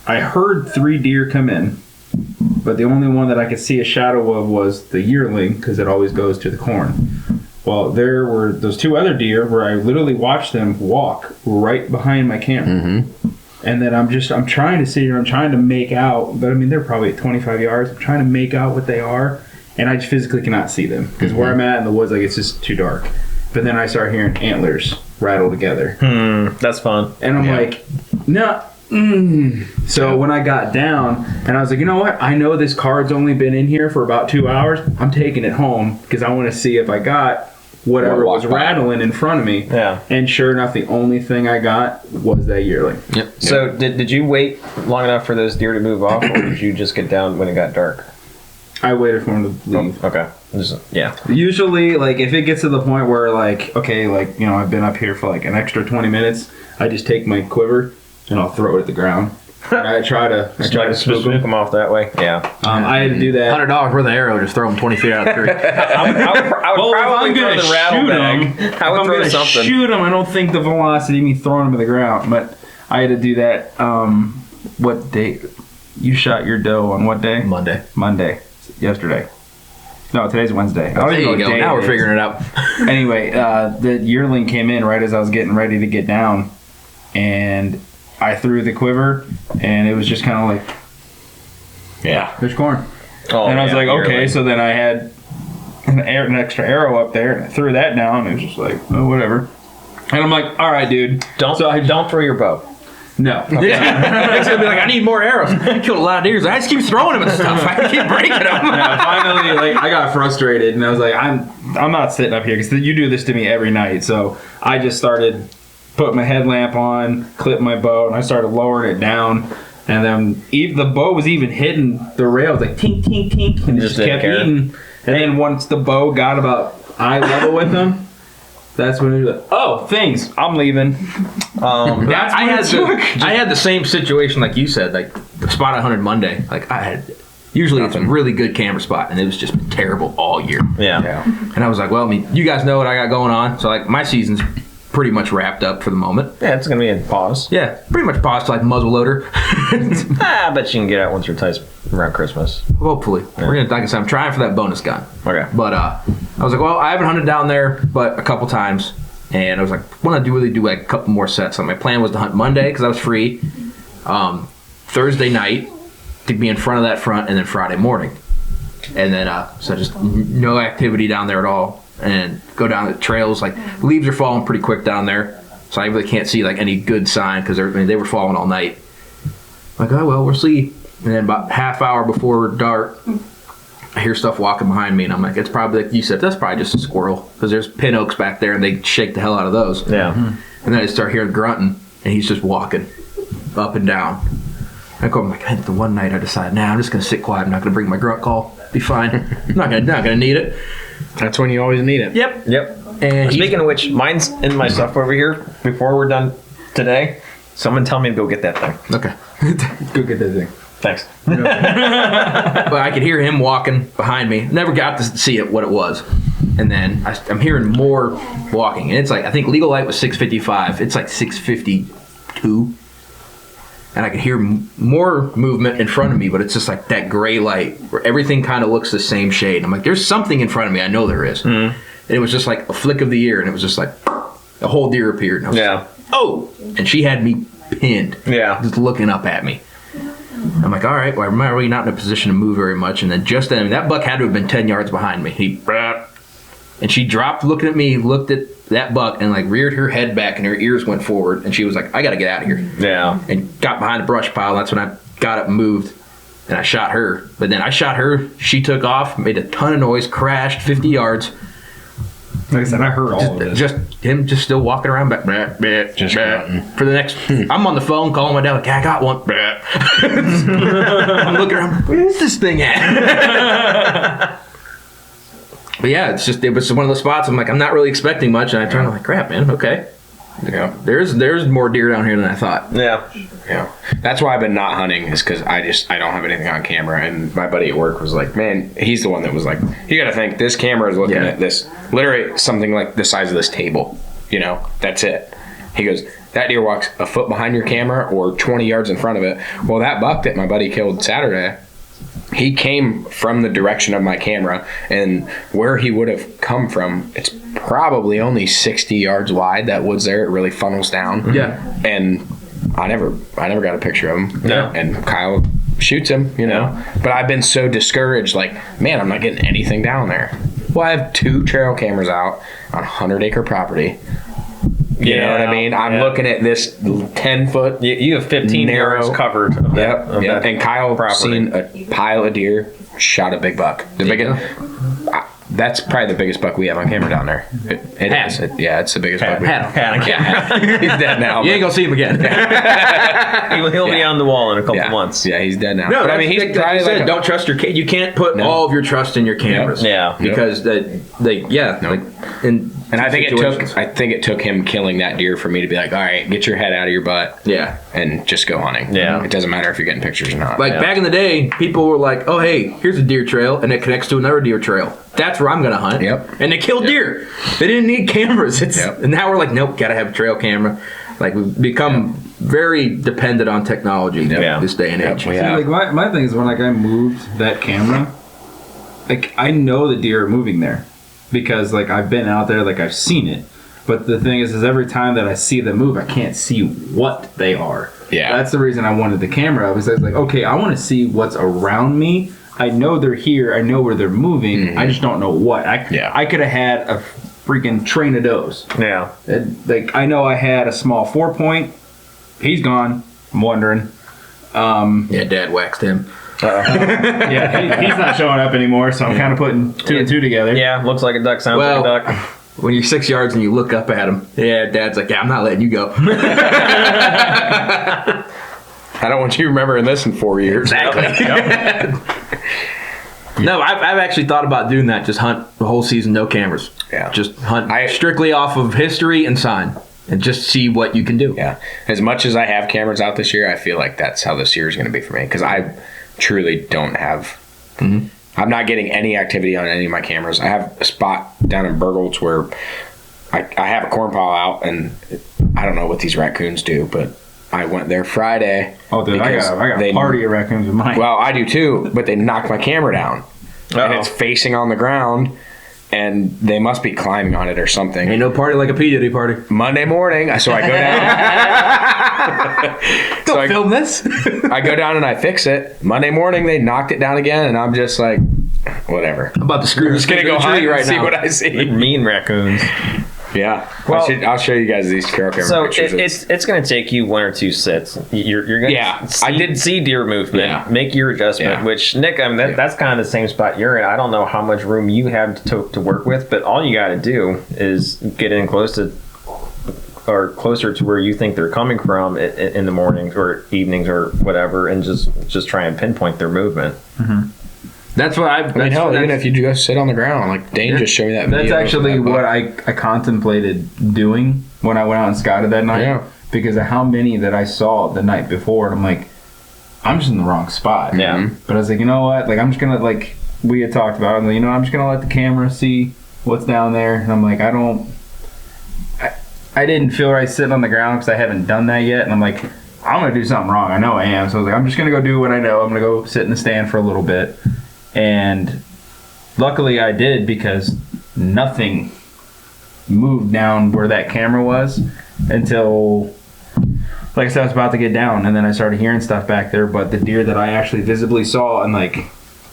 I heard 3 deer come in, but the only one that I could see a shadow of was the yearling, because it always goes to the corn. Well, there were those 2 other deer where I literally watched them walk right behind my camera. Mm-hmm. And then I'm trying to see, I'm trying to make out, but I mean, they're probably at 25 yards. I'm trying to make out what they are, and I just physically cannot see them, because where I'm at in the woods, like, it's just too dark. But then I start hearing antlers rattle together. That's fun. And I'm like, no. So when I got down, and I was like, you know what? I know this card's only been in here for about 2 hours. I'm taking it home, because I want to see if I got whatever was rattling in front of me. Yeah. And sure enough, the only thing I got was that yearling. Yep. So did you wait long enough for those deer to move off, or did you just get down when it got dark? I waited for him to leave. Oh, okay. Yeah. Usually, like, if it gets to the point where, like, okay, like, you know, I've been up here for, like, an extra 20 minutes, I just take my quiver and I'll throw it at the ground. I try to spook them off that way. Yeah. I had to do that. $100 worth of arrow, just throw them 20 feet out of the tree. I would probably throw the rattle bag. I would throw something. Shoot them. I don't think the velocity of me throwing them to the ground, but I had to do that. What day? You shot your doe on what day? Monday. Yesterday. No, today's Wednesday. I don't there even you go. Now we're figuring it out. Anyway, the yearling came in right as I was getting ready to get down, and I threw the quiver, and it was just kind of like, yeah, there's corn. Oh, and I was like, okay, so then I had an extra arrow up there, and I threw that down, and it was just like, oh, whatever. And I'm like, all right, dude. Don't throw your bow. No. Okay. It's going to be like, I need more arrows. I killed a lot of deer. I just keep throwing them and stuff. I keep breaking them. Finally, like, I got frustrated, and I was like, I'm not sitting up here, because you do this to me every night. So I just started putting my headlamp on, clipped my bow, and I started lowering it down. And then the bow was even hitting the rails, like tink, tink, tink, and it just kept eating. And then once the bow got about eye level with them, that's when it was like, oh, thanks, I'm leaving. I had the same situation like you said, like the spot I hunted Monday. Like I had, usually it's a really good camera spot, and it was just terrible all year. Yeah. And I was like, well, I mean, you guys know what I got going on, so like my season's pretty much wrapped up for the moment. Yeah, it's gonna be a pause. Yeah, pretty much pause to like muzzleloader. I bet you can get out once or twice around Christmas. Hopefully. Yeah. We're gonna, like I said, I'm trying for that bonus gun. Okay. But I was like, well, I haven't hunted down there but a couple times, and I was like, want to really do like a couple more sets. So my plan was to hunt Monday because I was free, Thursday night to be in front of that front, and then Friday morning, and then so just no activity down there at all. And go down the trails, like leaves are falling pretty quick down there, so I really can't see like any good sign because they were falling all night. I'm like, oh well, we'll see. And then about half hour before dark, I hear stuff walking behind me, and I'm like, it's probably like you said, that's probably just a squirrel because there's pin oaks back there, and they shake the hell out of those. Yeah. And then I start hearing grunting, and he's just walking up and down. I'm like, the one night I decided, I'm just gonna sit quiet. I'm not gonna bring my grunt call. Be fine. I'm not gonna need it. That's when you always need it. Yep. And speaking of which, mine's in my stuff over here. Before we're done today, someone tell me to go get that thing. Okay. Go get that thing. Thanks. But I could hear him walking behind me. Never got to see what it was. And then I'm hearing more walking. And it's like, I think legal light was 6:55. It's like 6:52. And I could hear more movement in front of me, but it's just like that gray light where everything kind of looks the same shade. I'm like, there's something in front of me. I know there is. And it was just like a flick of the ear, and it was just like a whole deer appeared. And I was like, oh! And she had me pinned. Yeah. Just looking up at me. I'm like, all right, well, I'm really not in a position to move very much. And then just then, that buck had to have been 10 yards behind me. And she dropped looking at me, looked at that buck, and like reared her head back, and her ears went forward, and she was like, I gotta get out of here. Yeah. And got behind the brush pile. That's when I got up and moved, and I shot her. But then I shot her, she took off, made a ton of noise, crashed 50 yards. Like I said, I heard all of it. Just him just still walking around back. Just for the next, I'm on the phone calling my dad, like, I got one. I'm looking around, where's this thing at? But yeah, it was one of those spots. I'm like, I'm not really expecting much, and I turn, I'm like, crap, man, okay. Yeah. There's more deer down here than I thought. Yeah. That's why I've been not hunting, is because I don't have anything on camera. And my buddy at work was like, man, he's the one that was like, you got to think, this camera is looking at this, literally something like the size of this table. You know, that's it. He goes, that deer walks a foot behind your camera or 20 yards in front of it. Well, that buck that my buddy killed Saturday, he came from the direction of my camera, and where he would have come from, it's probably only 60 yards wide. That woods there, it really funnels down. Yeah. And I never got a picture of him. No. And Kyle shoots him, you know. But I've been so discouraged, like, man, I'm not getting anything down there. Well, I have 2 trail cameras out on a 100-acre property. You know what I mean? I'm looking at this 10-foot. You have 15 narrow yards covered. Of that, of that And Kyle property. seen a pile of deer, shot a big buck. The biggest. That's probably the biggest buck we have on camera down there. It is. It's the biggest buck we have. Had on camera. He's dead now. You ain't gonna see him again. He'll be on the wall in a couple months. Yeah, he's dead now. No, but I mean, he's like probably you said, like don't trust your. You can't put all of your trust in your cameras. Yeah. because and I think it took him killing that deer for me to be like, all right, get your head out of your butt. Yeah. And just go hunting. Yeah. It doesn't matter if you're getting pictures or not. Like back in the day, people were like, "Oh, hey, here's a deer trail, and it connects to another deer trail. That's where I'm gonna hunt." Yep. And they killed deer. They didn't need cameras. And now we're like, nope, gotta have a trail camera. Like we've become very dependent on technology this day and age. We See, have. like my thing is when like I moved that camera, like I know the deer are moving there because like I've been out there, like I've seen it. But the thing is every time that I see them move, I can't see what they are. Yeah. That's the reason I wanted the camera. I was like, okay, I want to see what's around me. I know they're here. I know where they're moving. I just don't know what. I could have had a freaking train of does. Yeah. Like I know I had a small 4-point. He's gone. I'm wondering. Yeah, Dad waxed him. Yeah, he's not showing up anymore, so I'm kind of putting 2 and 2 together. Yeah, looks like a duck, sounds like a duck. When you're 6 yards and you look up at him, Dad's like, I'm not letting you go. I don't want you remembering this in 4 years. Exactly. No, I've actually thought about doing that. Just hunt the whole season, no cameras. Yeah. Just hunt strictly off of history and sign, and just see what you can do. Yeah. As much as I have cameras out this year, I feel like that's how this year is going to be for me because I truly don't have. I'm not getting any activity on any of my cameras. I have a spot down in Burgolds where I have a corn pile out, and I don't know what these raccoons do, but I went there Friday. Oh, dude, I got a party of raccoons with mine. Well, I do too, but they knocked my camera down. And it's facing on the ground, and they must be climbing on it or something. Ain't no party like a P. Diddy party. Monday morning, so I go down. Don't film this. I go down and I fix it. Monday morning, they knocked it down again, and I'm just like, whatever. I'm about to screw I'm this just gonna go hunt right and see now. what I see. Mean raccoons. Yeah. Well, I'll show you guys these trail camera So pictures. it's going to take you 1 or 2 sits. You're going to I did see deer movement, Yeah. make your adjustment, Yeah. which, Nick, I mean, that's kind of the same spot you're in. I don't know how much room you have to work with, but all you got to do is get in close to or closer to where you think they're coming from in the mornings or evenings or whatever, and just try and pinpoint their movement. That's what I mean, hell, even if you just sit on the ground, like Dane just showed me that video. That's actually of that what buck. I contemplated doing when I went out and scouted that night. Yeah. Because of how many that I saw the night before. And I'm like, I'm just in the wrong spot. Yeah. But I was like, you know what? Like, I'm just going to, like, we had talked about it. I'm like, you know, I'm just going to let the camera see what's down there. And I'm like, I didn't feel right sitting on the ground because I haven't done that yet. And I'm like, I'm going to do something wrong. I know I am. So I was like, I'm just going to go do what I know. I'm going to go sit in the stand for a little bit. And luckily I did because nothing moved down where that camera was until, like I said, I was about to get down, and then I started hearing stuff back there. But the deer that I actually visibly saw and like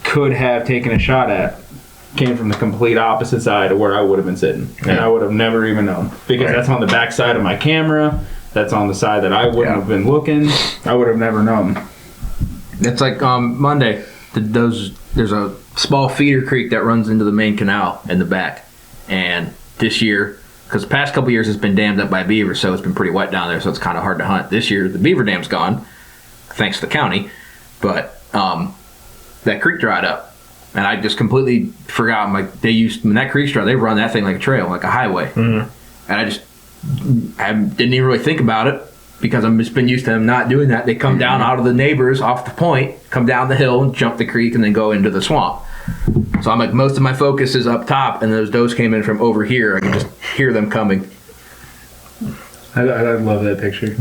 could have taken a shot at came from the complete opposite side of where I would have been sitting, and I would have never even known because that's on the back side of my camera. That's on the side that I wouldn't have been looking. I would have never known. It's like Monday. There's a small feeder creek that runs into the main canal in the back, and this year, because the past couple years it's been dammed up by beaver, so it's been pretty wet down there, so it's kind of hard to hunt. This year the beaver dam's gone, thanks to the county, but that creek dried up, and I just completely forgot. I'm like, when that creek's dry, they run that thing like a trail, like a highway, and I didn't even really think about it. Because I've just been used to them not doing that. They come down out of the neighbors off the point, come down the hill, and jump the creek, and then go into the swamp. So I'm like, most of my focus is up top, and those does came in from over here. I can just hear them coming. I love that picture.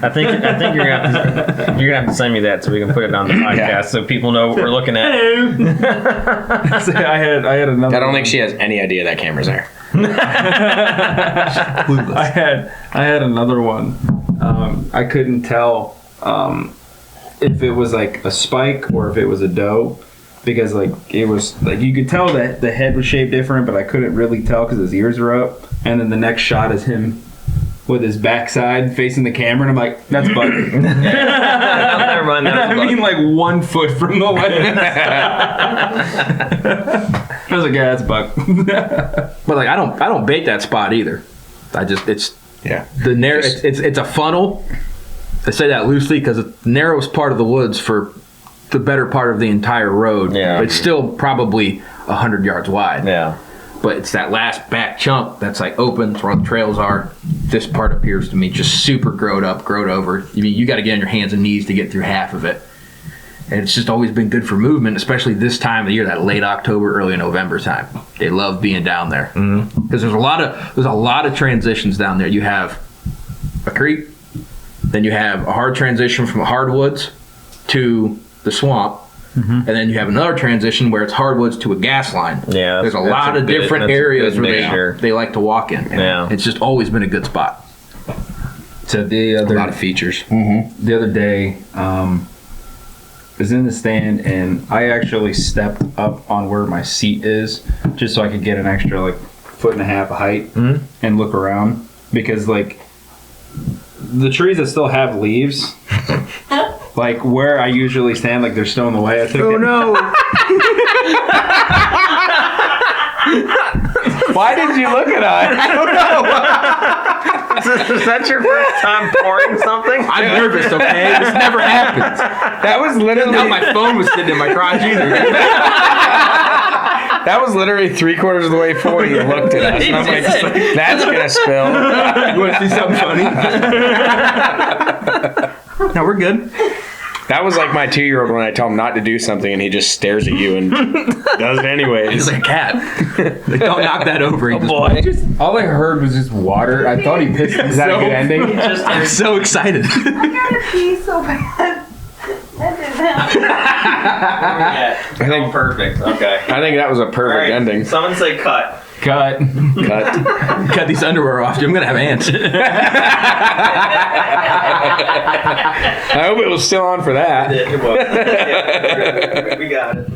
I think you're gonna have to send me that so we can put it on the podcast so people know what we're looking at. So I had another. I don't think she has any idea that camera's there. I had another one. I couldn't tell if it was like a spike or if it was a doe, because like it was like you could tell that the head was shaped different, but I couldn't really tell because his ears were up. And then the next shot is him with his backside facing the camera, and I'm like, that's Buck. Never mind. I mean, like 1 foot from the lens. I was like, yeah, that's Buck. But like, I don't bait that spot either. It's a funnel. I say that loosely because it's the narrowest part of the woods for the better part of the entire road. Yeah. It's still probably 100 yards wide. Yeah. But it's that last back chunk that's like open, it's where the trails are. This part appears to me just super growed over. You got to get on your hands and knees to get through half of it. And it's just always been good for movement, especially this time of the year, that late October, early November time. They love being down there because there's a lot of transitions down there. You have a creek, then you have a hard transition from hardwoods to the swamp. And then you have another transition where it's hardwoods to a gas line. Yeah, there's a lot of different areas where they like to walk in. Yeah, it's just always been a good spot. So a lot of features. The other day, was in the stand, and I actually stepped up on where my seat is just so I could get an extra like 1.5 feet of height and look around, because like the trees that still have leaves. Like where I usually stand, like they're still in the way. No! Why did you look at us? I don't know. Is that your first time pouring something? I'm nervous. Okay, this never happens. That was literally. No, my phone was sitting in my crotch either. That was literally 3/4 of the way forward. He looked at us, and I'm like, "That's gonna spill." You want to see something funny? No, we're good. That was like my 2-year-old when I tell him not to do something, and he just stares at you and does it anyways. He's like a cat. Like, don't knock that over. All I heard was just water. I thought he pissed. Is that a good ending? I'm so excited. I gotta pee so bad. That didn't I think perfect. Okay. I think that was a perfect ending. Someone say cut. Cut. Cut these underwear off. I'm gonna have ants. I hope it was still on for that. It was. Yeah, we got it.